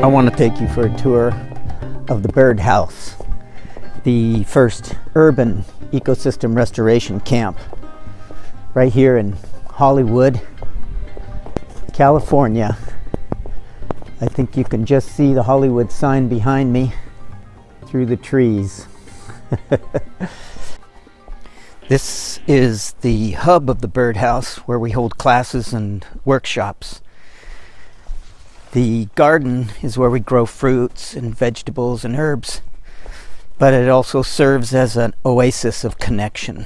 I want to take you for a tour of the Birdhouse, the first urban ecosystem restoration camp right here in Hollywood, California. I think you can just see the Hollywood sign behind me through the trees. This is the hub of the Birdhouse, where we hold classes and workshops. The garden is where we grow fruits and vegetables and herbs, but it also serves as an oasis of connection,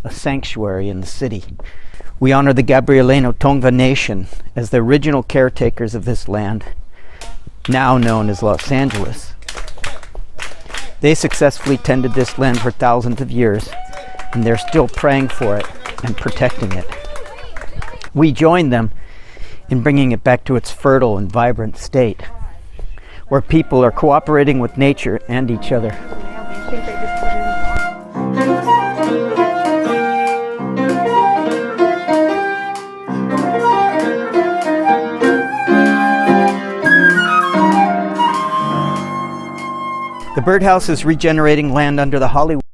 a sanctuary in the city. We honor the Gabrielino Tongva Nation as the original caretakers of this land, now known as Los Angeles. They successfully tended this land for thousands of years, and they're still praying for it and protecting it. We join them in bringing it back to its fertile and vibrant state, where people are cooperating with nature and each other. The Birdhouse is regenerating land under the Hollywood,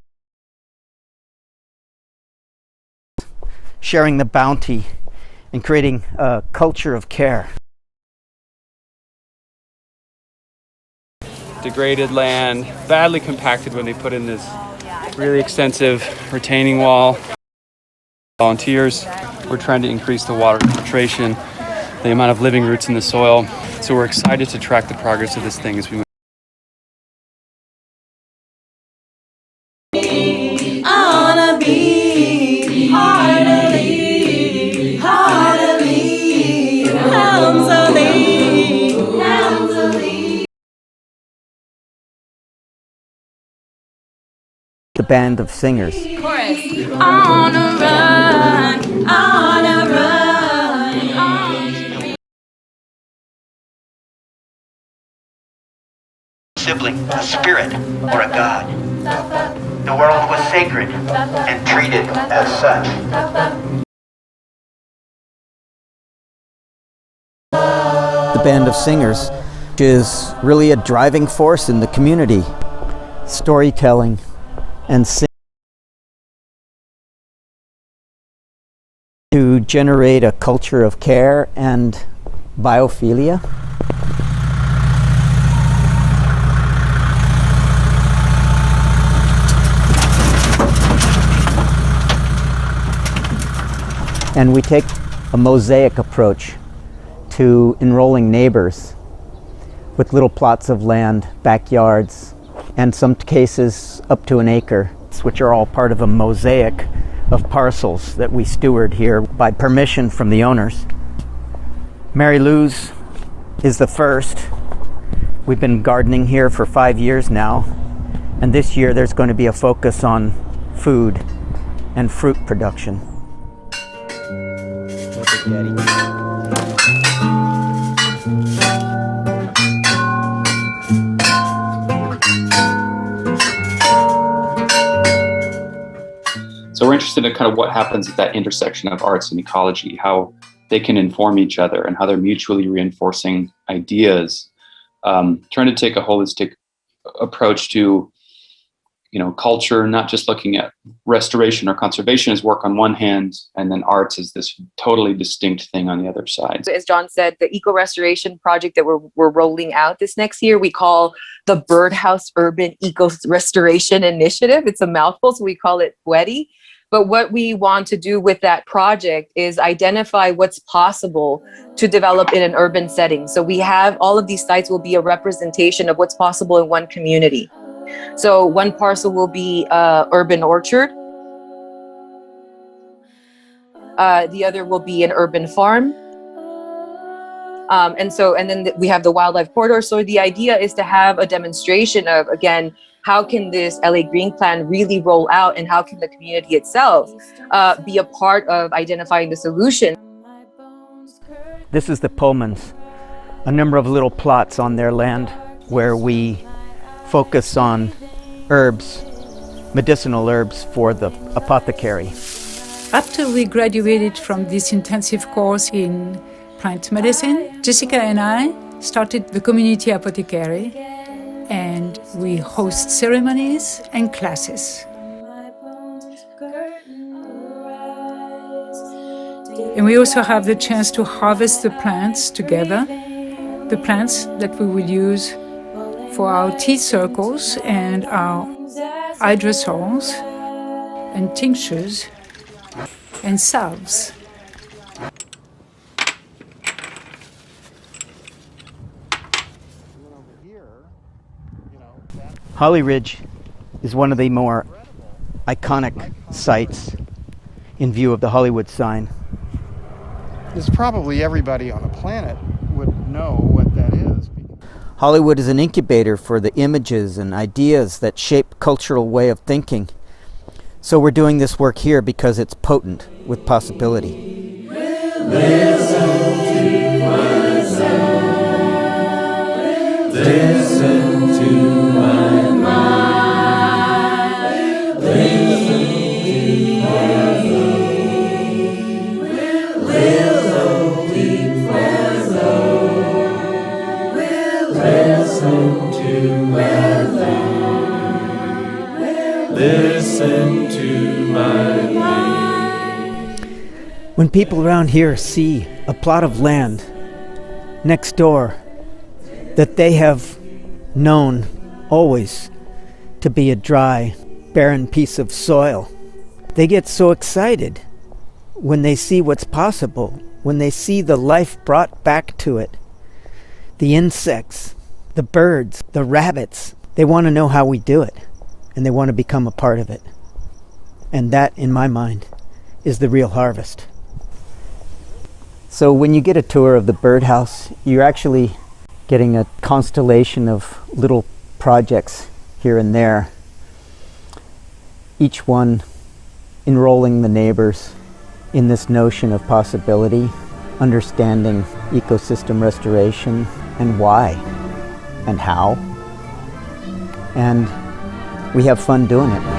sharing the bounty and creating a culture of care. Degraded land, badly compacted when they put in this really extensive retaining wall. Volunteers, we're trying to increase the water infiltration, the amount of living roots in the soil. So we're excited to track the progress of this thing as we move. The band of singers. Chorus. On a run, on a run, on. Sibling, a spirit, or a god. The world was sacred and treated as such. The band of singers is really a driving force in the community. Storytelling and sing to generate a culture of care and biophilia. And we take a mosaic approach to enrolling neighbors with little plots of land, backyards, and some cases up to an acre, which are all part of a mosaic of parcels that we steward here by permission from the owners. Mary Lou's is the first. We've been gardening here for 5 years now, and this year there's going to be a focus on food and fruit production. So we're interested in kind of what happens at that intersection of arts and ecology, how they can inform each other and how they're mutually reinforcing ideas. Trying to take a holistic approach to, culture, not just looking at restoration or conservation as work on one hand, and then arts is this totally distinct thing on the other side. As John said, the eco-restoration project that we're rolling out this next year, we call the Birdhouse Urban Eco-Restoration Initiative. It's a mouthful, so we call it WEDI. But what we want to do with that project is identify what's possible to develop in an urban setting. So we have all of these sites will be a representation of what's possible in one community. So one parcel will be urban orchard. The other will be an urban farm. And then we have the wildlife corridor. So the idea is to have a demonstration of, again, how can this LA Green Plan really roll out, and how can the community itself be a part of identifying the solution? This is the Pullmans, a number of little plots on their land where we focus on herbs, medicinal herbs for the apothecary. After we graduated from this intensive course in plant medicine, Jessica and I started the community apothecary, and we host ceremonies and classes. And we also have the chance to harvest the plants together, the plants that we will use for our tea circles and our hydrosols and tinctures and salves. Holly Ridge is one of the more iconic sites in view of the Hollywood sign. It's probably everybody on the planet would know what that is. Hollywood is an incubator for the images and ideas that shape cultural way of thinking. So we're doing this work here because it's potent with possibility. Listen to my mind. Listen to my mind. When people around here see a plot of land next door that they have known always to be a dry, barren piece of soil, they get so excited when they see what's possible, when they see the life brought back to it. The insects, the birds, the rabbits, they want to know how we do it, and they want to become a part of it. And that, in my mind, is the real harvest. So when you get a tour of the Birdhouse, you're actually getting a constellation of little projects here and there, each one enrolling the neighbors in this notion of possibility, understanding ecosystem restoration and why and how. And we have fun doing it.